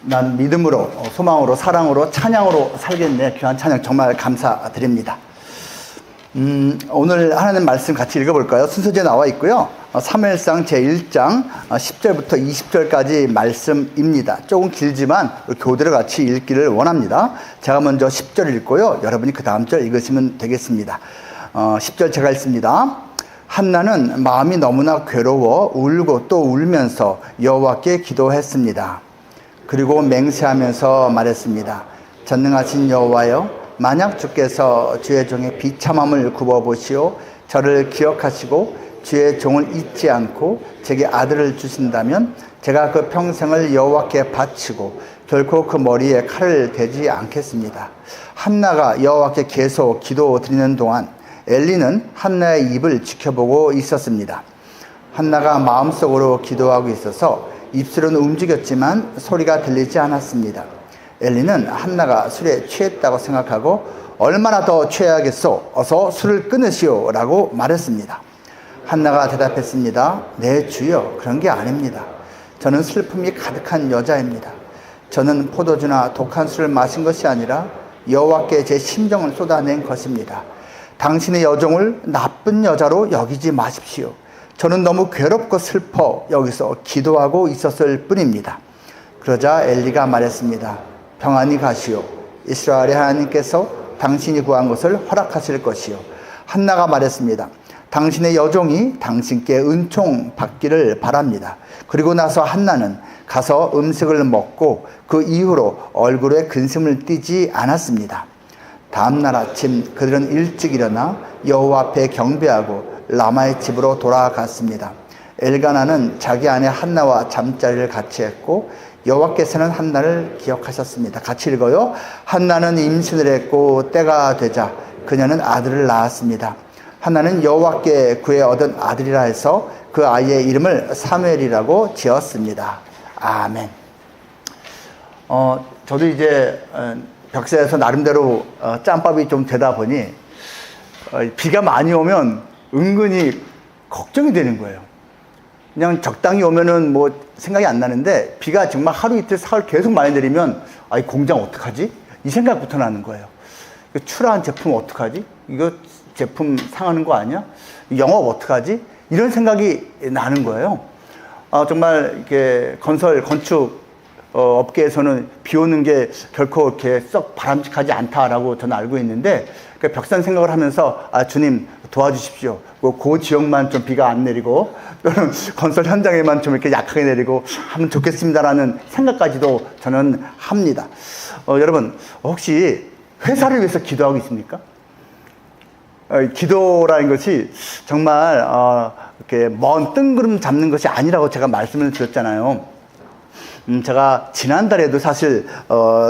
난 믿음으로, 소망으로, 사랑으로, 찬양으로 살겠네. 귀한 찬양 정말 감사드립니다. 오늘 하나님 말씀 같이 읽어볼까요? 순서지에 나와 있고요. 사무엘상 제1장 10절부터 20절까지 말씀입니다. 조금 길지만 교대로 같이 읽기를 원합니다. 제가 먼저 10절 읽고요. 여러분이 그 다음 절 읽으시면 되겠습니다. 10절 제가 읽습니다. 한나는 마음이 너무나 괴로워 울고 또 울면서 여호와께 기도했습니다. 그리고 맹세하면서 말했습니다. 전능하신 여호와여, 만약 주께서 주의 종의 비참함을 굽어보시오 저를 기억하시고 주의 종을 잊지 않고 제게 아들을 주신다면 제가 그 평생을 여호와께 바치고 결코 그 머리에 칼을 대지 않겠습니다. 한나가 여호와께 계속 기도드리는 동안 엘리는 한나의 입을 지켜보고 있었습니다. 한나가 마음속으로 기도하고 있어서 입술은 움직였지만 소리가 들리지 않았습니다. 엘리는 한나가 술에 취했다고 생각하고 얼마나 더 취해야겠소? 어서 술을 끊으시오 라고 말했습니다. 한나가 대답했습니다. 네 주여, 그런 게 아닙니다. 저는 슬픔이 가득한 여자입니다. 저는 포도주나 독한 술을 마신 것이 아니라 여호와께 제 심정을 쏟아낸 것입니다. 당신의 여종을 나쁜 여자로 여기지 마십시오. 저는 너무 괴롭고 슬퍼 여기서 기도하고 있었을 뿐입니다. 그러자 엘리가 말했습니다. 평안히 가시오. 이스라엘의 하나님께서 당신이 구한 것을 허락하실 것이요. 한나가 말했습니다. 당신의 여종이 당신께 은총 받기를 바랍니다. 그리고 나서 한나는 가서 음식을 먹고 그 이후로 얼굴에 근심을 띠지 않았습니다. 다음날 아침 그들은 일찍 일어나 여호와 앞에 경배하고 라마의 집으로 돌아갔습니다. 엘가나는 자기 아내 한나와 잠자리를 같이 했고 여호와께서는 한나를 기억하셨습니다. 같이 읽어요. 한나는 임신을 했고 때가 되자 그녀는 아들을 낳았습니다. 한나는 여호와께 구해 얻은 아들이라 해서 그 아이의 이름을 사무엘이라고 지었습니다. 아멘. 저도 이제 벽사에서 나름대로 짬밥이 좀 되다 보니 비가 많이 오면 은근히 걱정이 되는 거예요. 그냥 적당히 오면은 뭐 생각이 안 나는데 비가 정말 하루 이틀 사흘 계속 많이 내리면 이 공장 어떡하지? 이 생각부터 나는 거예요. 출하한 제품 어떡하지? 이거 제품 상하는 거 아니야? 영업 어떡하지? 이런 생각이 나는 거예요. 정말 이렇게 건축 업계에서는 비 오는 게 결코 이렇게 썩 바람직하지 않다라고 저는 알고 있는데 벽산 생각을 하면서 주님 도와주십시오. 그 지역만 좀 비가 안 내리고 또는 건설 현장에만 좀 이렇게 약하게 내리고 하면 좋겠습니다라는 생각까지도 저는 합니다. 여러분 혹시 회사를 위해서 기도하고 있습니까? 기도라는 것이 정말 이렇게 먼 뜬구름 잡는 것이 아니라고 제가 말씀을 드렸잖아요. 제가 지난달에도 사실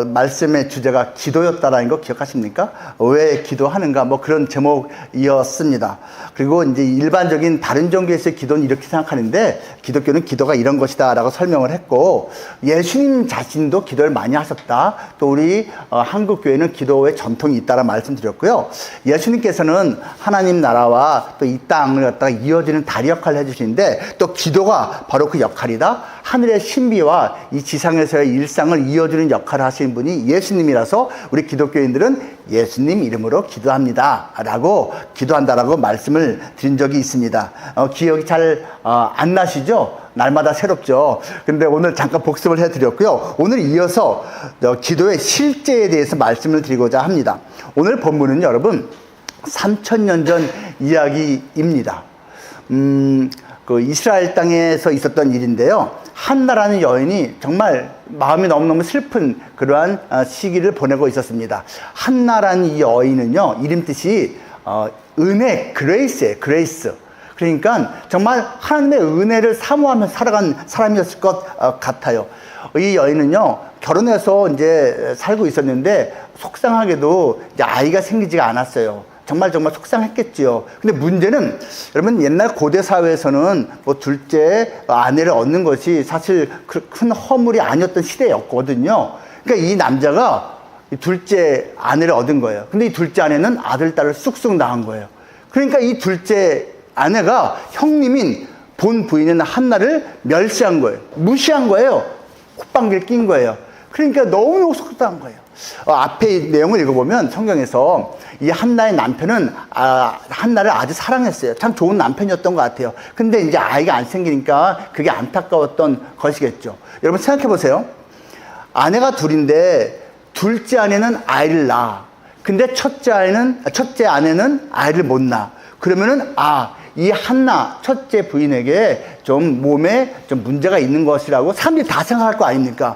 말씀의 주제가 기도였다라는 거 기억하십니까? 왜 기도하는가 뭐 그런 제목이었습니다. 그리고 이제 일반적인 다른 종교에서의 기도는 이렇게 생각하는데 기독교는 기도가 이런 것이다 라고 설명을 했고 예수님 자신도 기도를 많이 하셨다. 또 우리 한국교회는 기도의 전통이 있다라는 말씀드렸고요. 예수님께서는 하나님 나라와 또 이 땅을 갖다가 이어지는 다리 역할을 해주시는데 또 기도가 바로 그 역할이다. 하늘의 신비와 이 지상에서의 일상을 이어주는 역할을 하시는 분이 예수님이라서 우리 기독교인들은 예수님 이름으로 기도합니다 라고 기도한다라고 말씀을 드린 적이 있습니다. 기억이 잘 안 나시죠? 날마다 새롭죠. 근데 오늘 잠깐 복습을 해드렸고요. 오늘 이어서 기도의 실제에 대해서 말씀을 드리고자 합니다. 오늘 본문은 여러분 3000년 전 이야기입니다. 그 이스라엘 땅에서 있었던 일인데요. 한나라는 여인이 정말 마음이 너무너무 슬픈 그러한 시기를 보내고 있었습니다. 한나라는 이 여인은요, 이름 뜻이 은혜, 그레이스예요. 그레이스. 그러니까 정말 하나님의 은혜를 사모하며 살아간 사람이었을 것 같아요. 이 여인은요, 결혼해서 이제 살고 있었는데 속상하게도 이제 아이가 생기지가 않았어요. 정말 속상했겠지요. 근데 문제는 여러분 옛날 고대 사회에서는 뭐 둘째 아내를 얻는 것이 사실 큰 허물이 아니었던 시대였거든요. 그러니까 이 남자가 둘째 아내를 얻은 거예요. 근데 이 둘째 아내는 아들, 딸을 쑥쑥 낳은 거예요. 그러니까 이 둘째 아내가 형님인 본 부인인 한나를 멸시한 거예요. 무시한 거예요. 콧방귀를 낀 거예요. 그러니까 너무 속상한 거예요. 앞에 내용을 읽어보면 성경에서 이 한나의 남편은 한나를 아주 사랑했어요. 참 좋은 남편이었던 것 같아요. 근데 이제 아이가 안 생기니까 그게 안타까웠던 것이겠죠. 여러분 생각해 보세요. 아내가 둘인데 둘째 아내는 아이를 낳아. 근데 첫째 아내는 아이를 못 낳아. 그러면은 이 한나 첫째 부인에게 좀 몸에 좀 문제가 있는 것이라고 사람들이 다 생각할 거 아닙니까?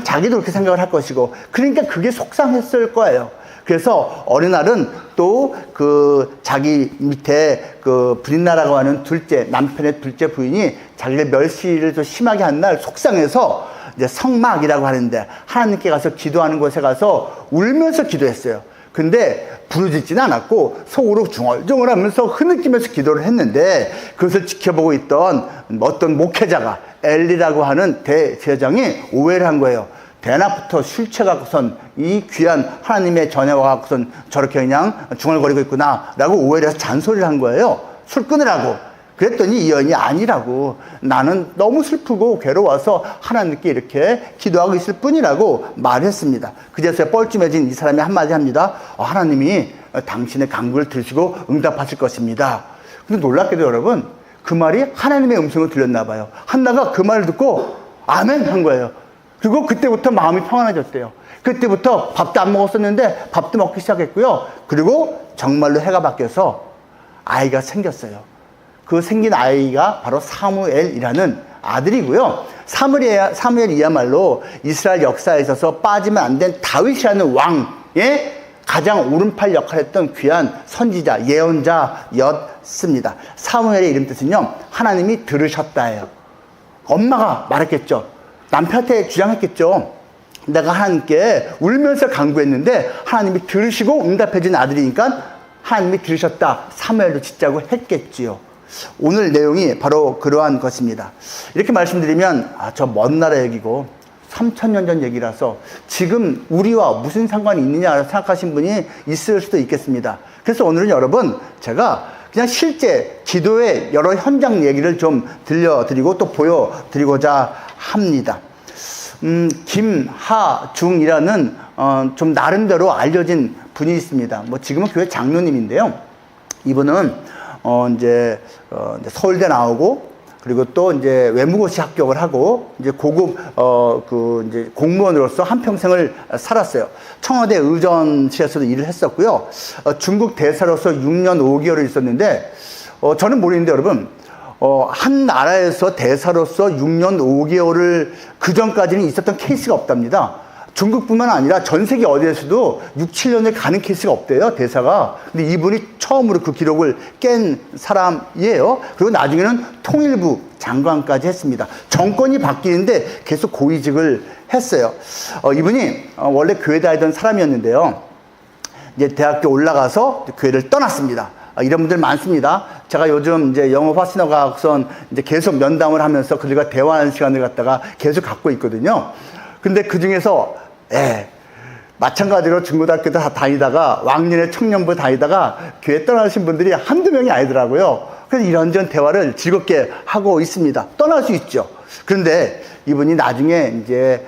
자기도 그렇게 생각을 할 것이고, 그러니까 그게 속상했을 거예요. 그래서 어느 날은 또 그 자기 밑에 그 브린나라고 하는 남편의 둘째 부인이 자기를 멸시를 좀 심하게 한 날 속상해서 이제 성막이라고 하는데 하나님께 가서 기도하는 곳에 가서 울면서 기도했어요. 근데 부르짖지는 않았고 속으로 중얼중얼 하면서 흐느끼면서 기도를 했는데, 그것을 지켜보고 있던 어떤 목회자가 엘리라고 하는 대제사장이 오해를 한 거예요. 대낮부터 술 취해갖고선 이 귀한 하나님의 전에 와갖고선 저렇게 그냥 중얼거리고 있구나 라고 오해를 해서 잔소리를 한 거예요. 술 끊으라고. 그랬더니 이 여인이 아니라고, 나는 너무 슬프고 괴로워서 하나님께 이렇게 기도하고 있을 뿐이라고 말했습니다. 그제서야 뻘쭘해진 이 사람이 한마디 합니다. 하나님이 당신의 간구를 들으시고 응답하실 것입니다. 근데 놀랍게도 여러분, 그 말이 하나님의 음성을 들렸나 봐요. 한나가 그 말을 듣고 아멘 한 거예요. 그리고 그때부터 마음이 평안해졌대요. 그때부터 밥도 안 먹었었는데 밥도 먹기 시작했고요. 그리고 정말로 해가 바뀌어서 아이가 생겼어요. 그 생긴 아이가 바로 사무엘이라는 아들이고요. 사무엘이야말로 이스라엘 역사에 있어서 빠지면 안 된 다윗이라는 왕의 가장 오른팔 역할을 했던 귀한 선지자, 예언자였습니다. 사무엘의 이름 뜻은요, 하나님이 들으셨다예요. 엄마가 말했겠죠. 남편한테 주장했겠죠. 내가 하나님께 울면서 간구했는데 하나님이 들으시고 응답해준 아들이니까 하나님이 들으셨다. 사무엘도 짓자고 했겠지요. 오늘 내용이 바로 그러한 것입니다. 이렇게 말씀드리면 저 먼 나라 얘기고 3000년 전 얘기라서 지금 우리와 무슨 상관이 있느냐 생각하신 분이 있을 수도 있겠습니다. 그래서 오늘은 여러분, 제가 그냥 실제 기도의 여러 현장 얘기를 좀 들려드리고 또 보여드리고자 합니다. 김하중이라는 좀 나름대로 알려진 분이 있습니다. 지금은 교회 장로님인데요. 이분은 이제 서울대 나오고, 그리고 또 이제 외무고시 합격을 하고, 이제 고급 이제 공무원으로서 한평생을 살았어요. 청와대 의전실에서도 일을 했었고요. 중국 대사로서 6년 5개월을 있었는데, 저는 모르는데 여러분, 한 나라에서 대사로서 6년 5개월을 그 전까지는 있었던 케이스가 없답니다. 중국뿐만 아니라 전 세계 어디에서도 6, 7년을 가는 케이스가 없대요, 대사가. 근데 이분이 처음으로 그 기록을 깬 사람이에요. 그리고 나중에는 통일부 장관까지 했습니다. 정권이 바뀌는데 계속 고위직을 했어요. 이분이 원래 교회 다니던 사람이었는데요. 이제 대학교 올라가서 교회를 떠났습니다. 이런 분들 많습니다. 제가 요즘 이제 영어 파트너가선 이제 계속 면담을 하면서 그들과 대화하는 시간을 갖다가 계속 갖고 있거든요. 근데 그 중에서 마찬가지로 중고등학교도 다 다니다가 왕년에 청년부 다니다가 교회 떠나신 분들이 한두 명이 아니더라고요. 그래서 이런저런 대화를 즐겁게 하고 있습니다. 떠날 수 있죠. 그런데 이분이 나중에 이제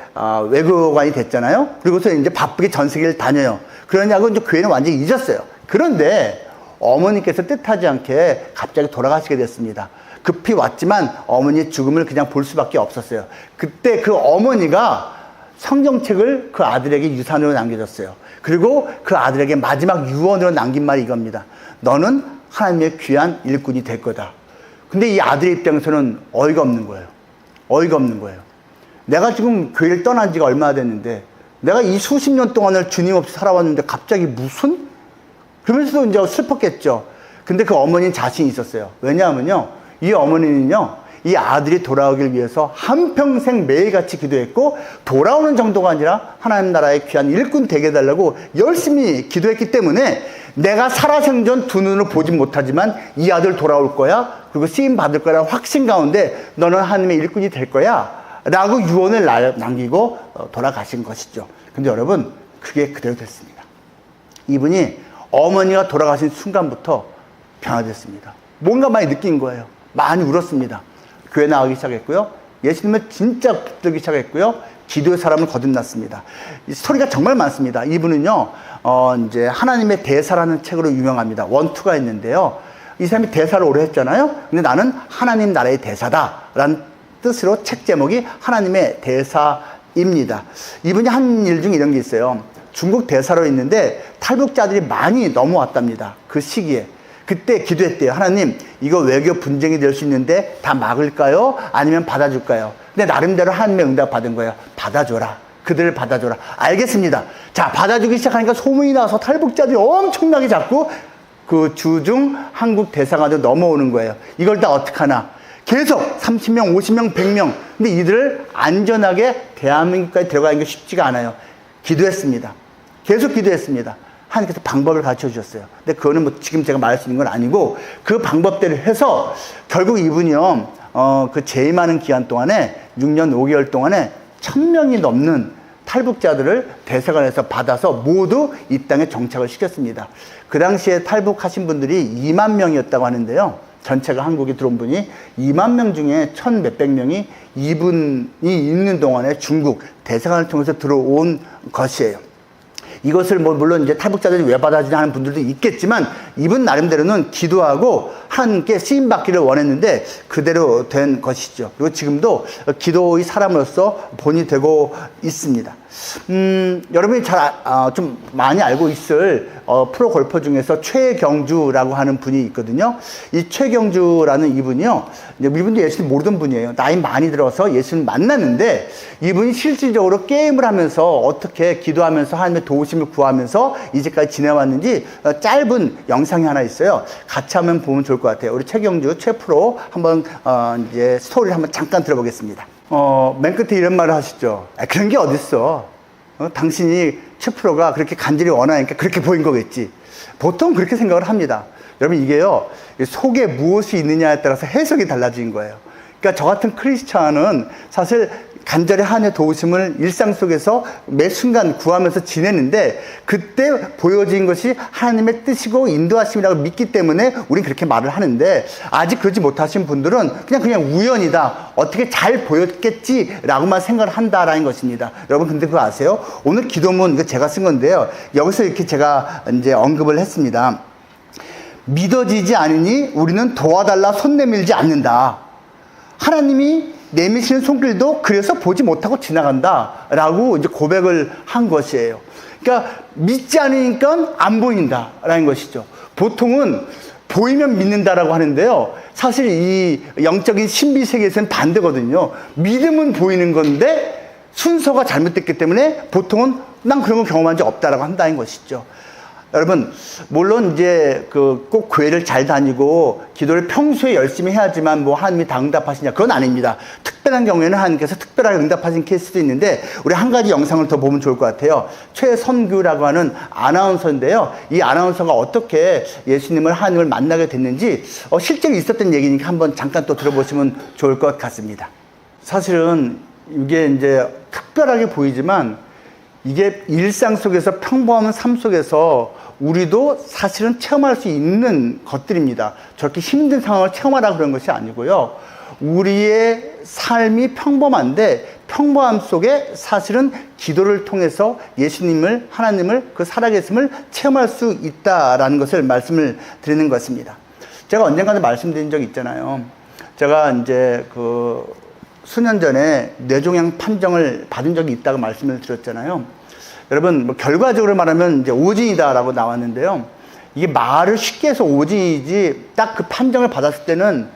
외교관이 됐잖아요. 그리고서 이제 바쁘게 전 세계를 다녀요. 그러냐고 이제 교회는 완전히 잊었어요. 그런데 어머니께서 뜻하지 않게 갑자기 돌아가시게 됐습니다. 급히 왔지만 어머니의 죽음을 그냥 볼 수밖에 없었어요. 그때 그 어머니가 성경책을 그 아들에게 유산으로 남겨줬어요. 그리고 그 아들에게 마지막 유언으로 남긴 말이 이겁니다. 너는 하나님의 귀한 일꾼이 될 거다. 근데 이 아들의 입장에서는 어이가 없는 거예요. 어이가 없는 거예요. 내가 지금 교회를 떠난 지가 얼마나 됐는데, 내가 이 수십 년 동안을 주님 없이 살아왔는데 갑자기 무슨? 그러면서도 이제 슬펐겠죠. 근데 그 어머니는 자신이 있었어요. 왜냐하면요, 이 어머니는요, 이 아들이 돌아오길 위해서 한평생 매일같이 기도했고, 돌아오는 정도가 아니라 하나님 나라의 귀한 일꾼 되게 해달라고 열심히 기도했기 때문에 내가 살아생전 두 눈으로 보진 못하지만 이 아들 돌아올 거야, 그리고 쓰임 받을 거라는 확신 가운데 너는 하나님의 일꾼이 될 거야 라고 유언을 남기고 돌아가신 것이죠. 근데 여러분, 그게 그대로 됐습니다. 이분이 어머니가 돌아가신 순간부터 변화됐습니다. 뭔가 많이 느낀 거예요. 많이 울었습니다. 교회 나가기 시작했고요. 예수님을 진짜 붙들기 시작했고요. 기도의 사람을 거듭났습니다. 이 스토리가 정말 많습니다. 이분은요, 이제 하나님의 대사라는 책으로 유명합니다. 원투가 있는데요. 이 사람이 대사를 오래 했잖아요. 근데 나는 하나님 나라의 대사다라는 뜻으로 책 제목이 하나님의 대사입니다. 이분이 한 일 중에 이런 게 있어요. 중국 대사로 있는데 탈북자들이 많이 넘어왔답니다. 그 시기에. 그때 기도했대요. 하나님, 이거 외교 분쟁이 될 수 있는데 다 막을까요? 아니면 받아줄까요? 근데 나름대로 하나님의 응답 받은 거예요. 받아줘라. 그들을 받아줘라. 알겠습니다. 자, 받아주기 시작하니까 소문이 나서 탈북자들이 엄청나게 자꾸 그 주중 한국 대사관으로 넘어오는 거예요. 이걸 다 어떡하나. 계속 30명, 50명, 100명. 근데 이들을 안전하게 대한민국까지 데려가는 게 쉽지가 않아요. 기도했습니다. 계속 기도했습니다. 하나님께서 방법을 가르쳐 주셨어요. 근데 그거는 뭐 지금 제가 말할 수 있는 건 아니고 그 방법대로 해서 결국 이분이요, 그 재임하는 기간 동안에 6년 5개월 동안에 1000명이 넘는 탈북자들을 대사관에서 받아서 모두 이 땅에 정착을 시켰습니다. 그 당시에 탈북하신 분들이 2만 명이었다고 하는데요. 전체가 한국에 들어온 분이 2만 명 중에 1000몇백 명이 이분이 있는 동안에 중국 대사관을 통해서 들어온 것이에요. 이것을 뭐 물론 이제 탈북자들이 왜 받아주냐 하는 분들도 있겠지만 이분 나름대로는 기도하고 하나님께 쓰임받기를 원했는데 그대로 된 것이죠. 그리고 지금도 기도의 사람으로서 본이 되고 있습니다. 여러분이 좀 많이 알고 있을 프로 골퍼 중에서 최경주라고 하는 분이 있거든요. 이 최경주라는 이분이요, 이분도 예수님 모르던 분이에요. 나이 많이 들어서 예수님 만났는데 이분이 실질적으로 게임을 하면서 어떻게 기도하면서 하나님의 도우심을 구하면서 이제까지 지내왔는지 짧은 영상이 하나 있어요. 같이 한번 보면 좋을 것 같아요. 우리 최경주 최프로 한번 이제 스토리를 한번 잠깐 들어보겠습니다. 맨 끝에 이런 말을 하시죠. 그런 게 어딨어. 당신이 최프로가 그렇게 간절히 원하니까 그렇게 보인 거겠지. 보통 그렇게 생각을 합니다. 여러분, 이게요, 속에 무엇이 있느냐에 따라서 해석이 달라진 거예요. 그러니까 저 같은 크리스찬은 사실 간절히 하나님의 도우심을 일상 속에서 매 순간 구하면서 지내는데 그때 보여진 것이 하나님의 뜻이고 인도하심이라고 믿기 때문에 우린 그렇게 말을 하는데, 아직 그러지 못하신 분들은 그냥 우연이다, 어떻게 잘 보였겠지라고만 생각을 한다라는 것입니다. 여러분, 근데 그거 아세요? 오늘 기도문 이거 제가 쓴 건데요. 여기서 이렇게 제가 이제 언급을 했습니다. 믿어지지 않으니 우리는 도와달라 손 내밀지 않는다. 하나님이 내미시는 손길도 그래서 보지 못하고 지나간다라고 이제 고백을 한 것이에요. 그러니까 믿지 않으니까 안 보인다라는 것이죠. 보통은 보이면 믿는다라고 하는데요. 사실 이 영적인 신비 세계에서는 반대거든요. 믿음은 보이는 건데 순서가 잘못됐기 때문에 보통은 난 그런 거 경험한 적 없다라고 한다는 것이죠. 여러분, 물론 이제 꼭 교회를 잘 다니고 기도를 평소에 열심히 해야지만 뭐 하나님이 다 응답하시냐, 그건 아닙니다. 특별한 경우에는 하나님께서 특별하게 응답하신 케이스도 있는데 우리 한 가지 영상을 더 보면 좋을 것 같아요. 최선규라고 하는 아나운서인데요. 이 아나운서가 어떻게 예수님을, 하나님을 만나게 됐는지 실제로 있었던 얘기니까 한번 잠깐 또 들어보시면 좋을 것 같습니다. 사실은 이게 이제 특별하게 보이지만 이게 일상 속에서, 평범한 삶 속에서 우리도 사실은 체험할 수 있는 것들입니다. 저렇게 힘든 상황을 체험하라 그런 것이 아니고요. 우리의 삶이 평범한데 평범함 속에 사실은 기도를 통해서 예수님을, 하나님을, 그 살아계심을 체험할 수 있다라는 것을 말씀을 드리는 것입니다. 제가 언젠가도 말씀드린 적이 있잖아요. 제가 이제 수년 전에 뇌종양 판정을 받은 적이 있다고 말씀을 드렸잖아요. 여러분, 뭐 결과적으로 말하면 이제 오진이다라고 나왔는데요. 이게 말을 쉽게 해서 오진이지 딱 그 판정을 받았을 때는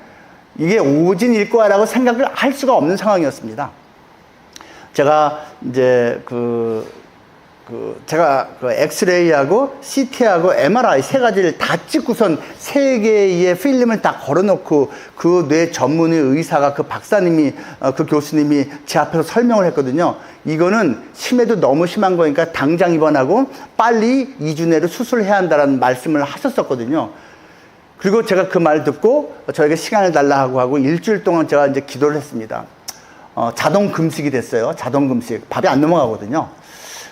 이게 오진일 거야라고 생각을 할 수가 없는 상황이었습니다. 제가 이제 제가 엑스레이하고 CT하고 MRI 세 가지를 다 찍고선 세 개의 필름을 다 걸어놓고 그 뇌 전문의 의사가, 그 박사님이, 그 교수님이 제 앞에서 설명을 했거든요. 이거는 심해도 너무 심한 거니까 당장 입원하고 빨리 2주 내로 수술해야 한다는 말씀을 하셨었거든요. 그리고 제가 그 말 듣고 저에게 시간을 달라 하고 일주일 동안 제가 이제 기도를 했습니다. 자동 금식이 됐어요. 자동 금식. 밥이 안 넘어가거든요.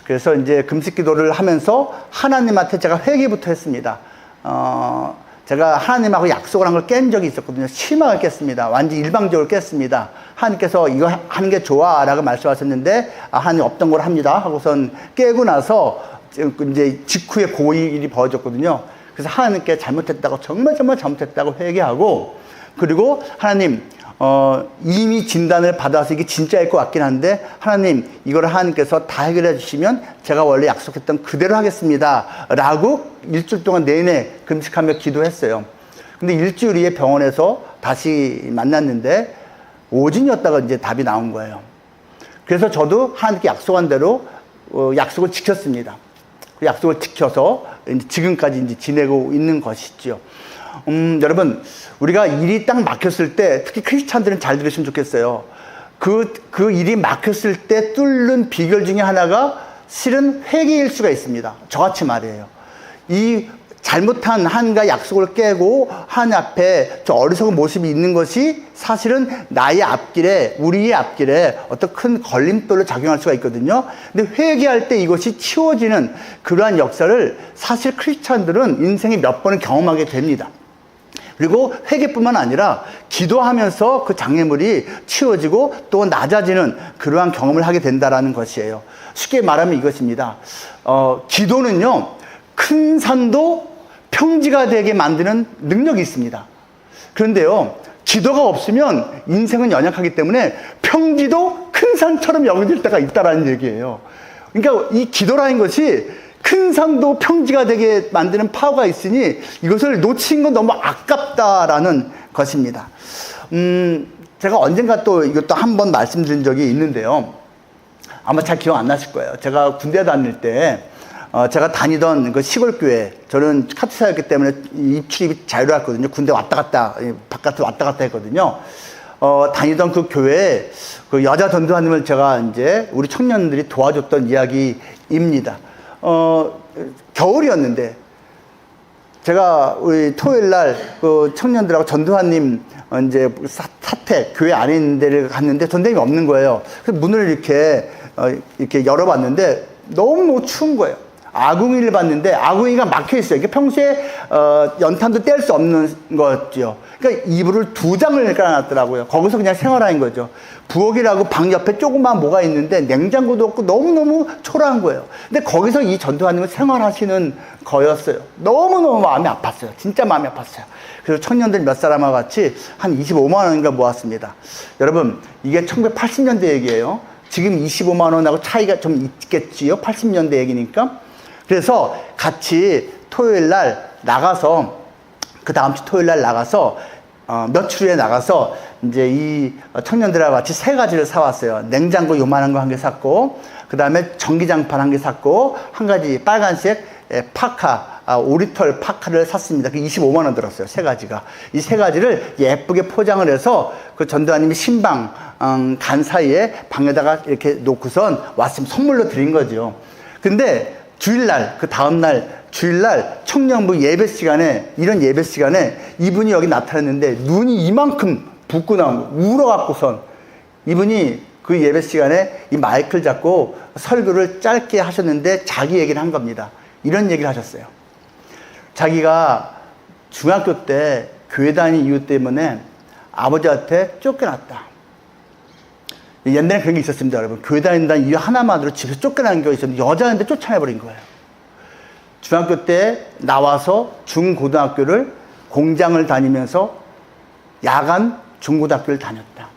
그래서 이제 금식 기도를 하면서 하나님한테 제가 회개부터 했습니다. 제가 하나님하고 약속을 한 걸 깬 적이 있었거든요. 심하게 깼습니다. 완전 일방적으로 깼습니다. 하나님께서 이거 하는 게 좋아 라고 말씀하셨는데, 하나님 없던 걸 합니다 하고선 깨고 나서 이제 직후에 고일이 벌어졌거든요. 그래서 하나님께 잘못했다고, 정말 잘못했다고 회개하고, 그리고 하나님 이미 진단을 받아서 이게 진짜일 것 같긴 한데, 하나님 이거를 하나님께서 다 해결해 주시면 제가 원래 약속했던 그대로 하겠습니다 라고 일주일 동안 내내 금식하며 기도했어요. 근데 일주일 후에 병원에서 다시 만났는데 오진이었다가 이제 답이 나온 거예요. 그래서 저도 하나님께 약속한 대로 약속을 지켰습니다. 그 약속을 지켜서 지금까지 이제 지내고 있는 것이죠. 여러분, 우리가 일이 딱 막혔을 때, 특히 크리스찬들은 잘 들으시면 좋겠어요. 그 일이 막혔을 때 뚫는 비결 중에 하나가 실은 회개일 수가 있습니다. 저같이 말이에요. 이 잘못한 하나님과 약속을 깨고 하나님 앞에 저 어리석은 모습이 있는 것이 사실은 나의 앞길에, 우리의 앞길에 어떤 큰 걸림돌로 작용할 수가 있거든요. 근데 회개할 때 이것이 치워지는 그러한 역사를 사실 크리스찬들은 인생에 몇 번은 경험하게 됩니다. 그리고 회개뿐만 아니라 기도하면서 그 장애물이 치워지고 또 낮아지는 그러한 경험을 하게 된다는 것이에요. 쉽게 말하면 이것입니다. 기도는요, 큰 산도 평지가 되게 만드는 능력이 있습니다. 그런데요, 기도가 없으면 인생은 연약하기 때문에 평지도 큰 산처럼 여겨질 때가 있다라는 얘기예요. 그러니까 이 기도라는 것이 큰 산도 평지가 되게 만드는 파워가 있으니 이것을 놓친 건 너무 아깝다라는 것입니다. 제가 언젠가 또 이것도 한번 말씀드린 적이 있는데요. 아마 잘 기억 안 나실 거예요. 제가 군대 다닐 때 제가 다니던 그 시골교회, 저는 카투사였기 때문에 입출입이 자유로웠거든요. 군대 왔다 갔다, 바깥으로 왔다 갔다 했거든요. 다니던 그 교회에 그 여자 전도사님을 제가 이제 우리 청년들이 도와줬던 이야기입니다. 겨울이었는데, 제가 우리 토요일 날 그 청년들하고 전도사님 이제 사택, 교회 안에 있는 데를 갔는데 전도사님이 없는 거예요. 그래서 문을 이렇게 열어봤는데 너무 추운 거예요. 아궁이를 봤는데 아궁이가 막혀 있어요. 이게 평소에 연탄도 뗄 수 없는 거였죠. 그러니까 이불을 2장을 깔아놨더라고요. 거기서 그냥 생활하는 거죠. 부엌이라고 방 옆에 조그만 뭐가 있는데 냉장고도 없고 너무너무 초라한 거예요. 근데 거기서 이 전도사님은 생활하시는 거였어요. 너무너무 마음이 아팠어요. 진짜 마음이 아팠어요. 그래서 청년들 몇 사람과 같이 한 25만 원인가 모았습니다. 여러분, 이게 1980년대 얘기예요. 지금 25만 원하고 차이가 좀 있겠지요. 80년대 얘기니까. 그래서 같이 토요일 날 나가서, 그 다음 주 토요일 날 나가서, 며칠 후에 나가서 이제 이 청년들하고 같이 3가지를 사왔어요. 냉장고 요만한 거 1개 샀고, 그 다음에 전기장판 1개 샀고, 1가지 빨간색 파카, 오리털 파카를 샀습니다. 그 25만 원 들었어요. 3가지가. 이 3가지를 예쁘게 포장을 해서 그 전도사님이 신방 간 사이에 방에다가 이렇게 놓고선 왔으면 선물로 드린 거죠. 근데 주일날, 그 다음날 주일날 청년부 예배 시간에, 이런 예배 시간에 이분이 여기 나타났는데 눈이 이만큼 붓고 나온 거예요. 울어갖고선 이분이 그 예배 시간에 이 마이크를 잡고 설교를 짧게 하셨는데 자기 얘기를 한 겁니다. 이런 얘기를 하셨어요. 자기가 중학교 때 교회 다닌 이유 때문에 아버지한테 쫓겨났다. 옛날에 그런 게 있었습니다, 여러분. 교회 다닌다는 이유 하나만으로 집에서 쫓겨나는 게 있었는데 여자인데 쫓아내버린 거예요. 중학교 때 나와서 중고등학교를 공장을 다니면서 야간 중고등학교를 다녔다.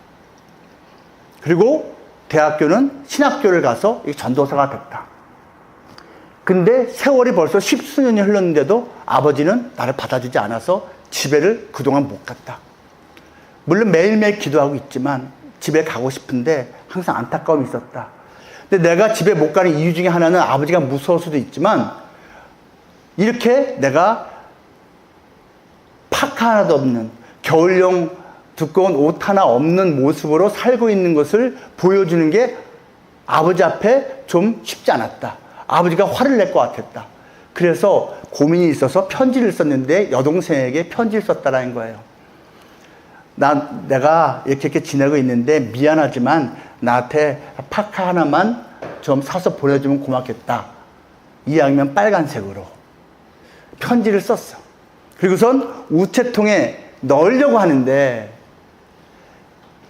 그리고 대학교는 신학교를 가서 전도사가 됐다. 근데 세월이 벌써 10수년이 흘렀는데도 아버지는 나를 받아주지 않아서 집에를 그동안 못 갔다. 물론 매일매일 기도하고 있지만 집에 가고 싶은데 항상 안타까움이 있었다. 근데 내가 집에 못 가는 이유 중에 하나는 아버지가 무서울 수도 있지만, 이렇게 내가 파카 하나도 없는, 겨울용 두꺼운 옷 하나 없는 모습으로 살고 있는 것을 보여주는 게 아버지 앞에 좀 쉽지 않았다. 아버지가 화를 낼 것 같았다. 그래서 고민이 있어서 편지를 썼는데 여동생에게 편지를 썼다라는 거예요. 내가 이렇게 지내고 있는데 미안하지만 나한테 파카 하나만 좀 사서 보내주면 고맙겠다. 이왕이면 빨간색으로 편지를 썼어. 그리고선 우체통에 넣으려고 하는데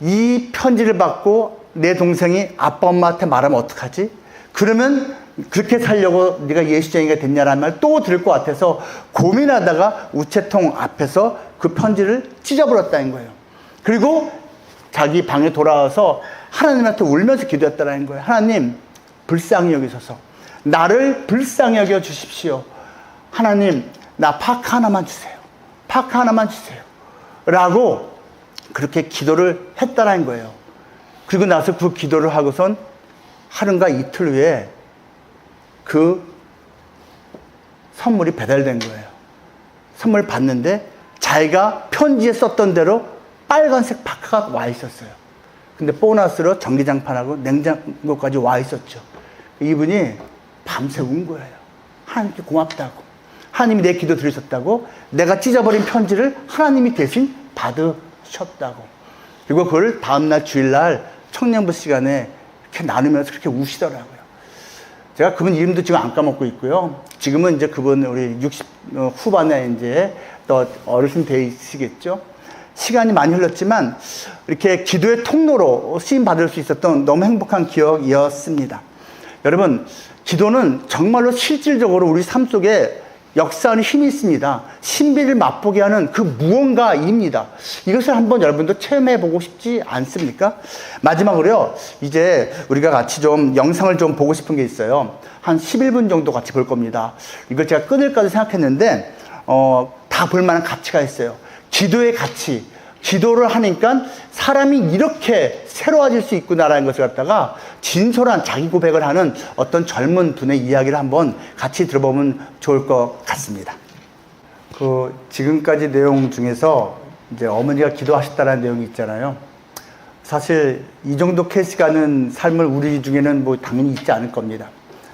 이 편지를 받고 내 동생이 아빠 엄마한테 말하면 어떡하지? 그러면 그렇게 살려고 네가 예수쟁이가 됐냐라는 말 또 들을 것 같아서 고민하다가 우체통 앞에서 그 편지를 찢어버렸다는 거예요. 그리고 자기 방에 돌아와서 하나님한테 울면서 기도했다는 거예요. 하나님, 불쌍히 여기소서. 나를 불쌍히 여겨 주십시오. 하나님, 나 파카 하나만 주세요. 파카 하나만 주세요. 라고 그렇게 기도를 했다는 거예요. 그리고 나서 그 기도를 하고선 하루인가 이틀 후에 그 선물이 배달된 거예요. 선물 받는데 자기가 편지에 썼던 대로 빨간색 파카가 와 있었어요. 근데 보너스로 전기장판하고 냉장고까지 와 있었죠. 이분이 밤새 운 거예요. 하나님께 고맙다고. 하나님이 내 기도 들으셨다고. 내가 찢어버린 편지를 하나님이 대신 받으셨다고. 그리고 그걸 다음날 주일날 청년부 시간에 이렇게 나누면서 그렇게 우시더라고요. 제가 그분 이름도 지금 안 까먹고 있고요. 지금은 이제 그분 우리 60 후반에 이제 또 어르신 되시겠죠. 시간이 많이 흘렀지만 이렇게 기도의 통로로 쓰임 받을 수 있었던 너무 행복한 기억이었습니다. 여러분, 기도는 정말로 실질적으로 우리 삶 속에 역사하는 힘이 있습니다. 신비를 맛보게 하는 그 무언가입니다. 이것을 한번 여러분도 체험해보고 싶지 않습니까? 마지막으로요, 이제 우리가 같이 좀 영상을 좀 보고 싶은 게 있어요. 한 11분 정도 같이 볼 겁니다. 이걸 제가 끊을까도 생각했는데, 다 볼만한 가치가 있어요. 기도의 가치. 기도를 하니까 사람이 이렇게 새로워질 수 있구나라는 것을 갖다가 진솔한 자기 고백을 하는 어떤 젊은 분의 이야기를 한번 같이 들어보면 좋을 것 같습니다. 지금까지 내용 중에서 이제 어머니가 기도하셨다는 내용이 있잖아요. 사실 이 정도 케이스가는 삶을 우리 중에는 뭐 당연히 있지 않을 겁니다.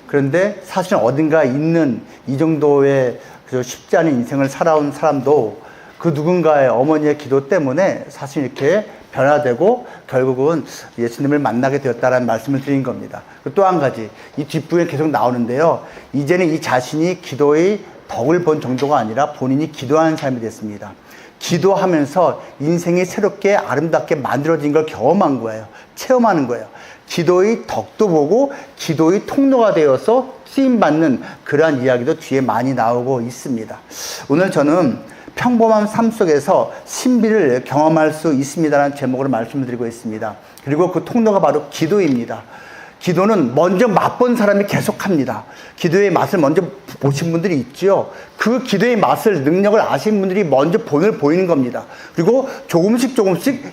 그런데 사실 어딘가 있는 이 정도의 쉽지 않은 인생을 살아온 사람도 그 누군가의 어머니의 기도 때문에 사실 이렇게 변화되고 결국은 예수님을 만나게 되었다라는 말씀을 드린 겁니다. 또 한 가지, 이 뒷부분에 계속 나오는데요. 이제는 이 자신이 기도의 덕을 본 정도가 아니라 본인이 기도하는 삶이 됐습니다. 기도하면서 인생이 새롭게 아름답게 만들어진 걸 경험한 거예요. 체험하는 거예요. 기도의 덕도 보고 기도의 통로가 되어서 쓰임받는 그러한 이야기도 뒤에 많이 나오고 있습니다. 오늘 저는 평범한 삶 속에서 신비를 경험할 수 있습니다라는 제목으로 말씀을 드리고 있습니다. 그리고 그 통로가 바로 기도입니다. 기도는 먼저 맛본 사람이 계속합니다. 기도의 맛을 먼저 보신 분들이 있죠. 그 기도의 맛을, 능력을 아시는 분들이 먼저 보이는 겁니다. 그리고 조금씩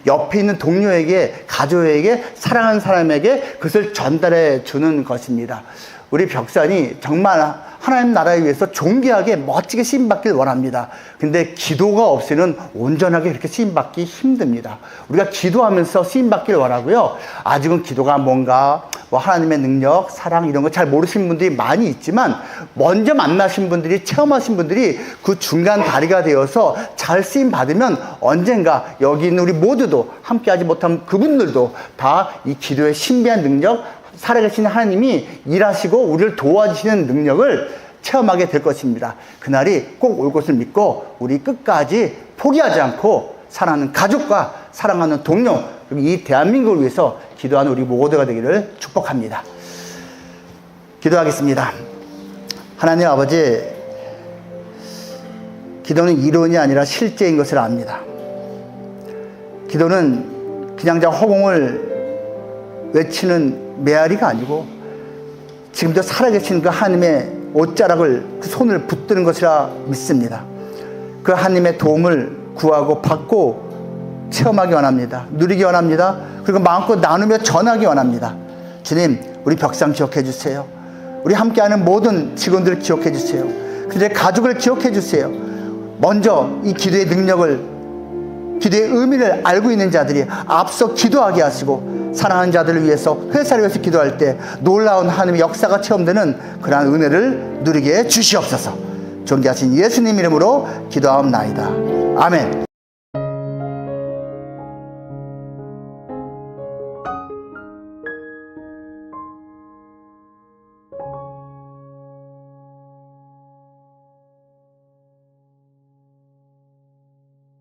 옆에 있는 동료에게, 가족에게, 사랑하는 사람에게 그것을 전달해 주는 것입니다. 우리 벽산이 정말 하나님 나라에 위해서 존귀하게 멋지게 쓰임받길 원합니다. 근데 기도가 없이는 온전하게 그렇게 쓰임받기 힘듭니다. 우리가 기도하면서 쓰임받길 원하고요. 아직은 기도가 뭔가 하나님의 능력, 사랑 이런 거 잘 모르시는 분들이 많이 있지만 먼저 만나신 분들이, 체험하신 분들이 그 중간 다리가 되어서 잘 쓰임받으면 언젠가 여기 있는 우리 모두도 함께하지 못한 그분들도 다 이 기도의 신비한 능력, 살아계신 하나님이 일하시고 우리를 도와주시는 능력을 체험하게 될 것입니다. 그날이 꼭 올 것을 믿고 우리 끝까지 포기하지 않고 사랑하는 가족과 사랑하는 동료, 그리고 이 대한민국을 위해서 기도하는 우리 모두가 되기를 축복합니다. 기도하겠습니다. 하나님 아버지, 기도는 이론이 아니라 실제인 것을 압니다. 기도는 그냥 허공을 외치는 메아리가 아니고 지금도 살아계신 그 하나님의 옷자락을, 그 손을 붙드는 것이라 믿습니다. 그 하나님의 도움을 구하고 받고 체험하기 원합니다. 누리기 원합니다. 그리고 마음껏 나누며 전하기 원합니다. 주님, 우리 벽상 기억해 주세요. 우리 함께하는 모든 직원들을 기억해 주세요. 그들의 가족을 기억해 주세요. 먼저 이 기도의 능력을, 기도의 의미를 알고 있는 자들이 앞서 기도하게 하시고 사랑하는 자들을 위해서, 회사를 위해서 기도할 때 놀라운 하나님의 역사가 체험되는 그러한 은혜를 누리게 해 주시옵소서. 존귀하신 예수님 이름으로 기도하옵나이다. 아멘.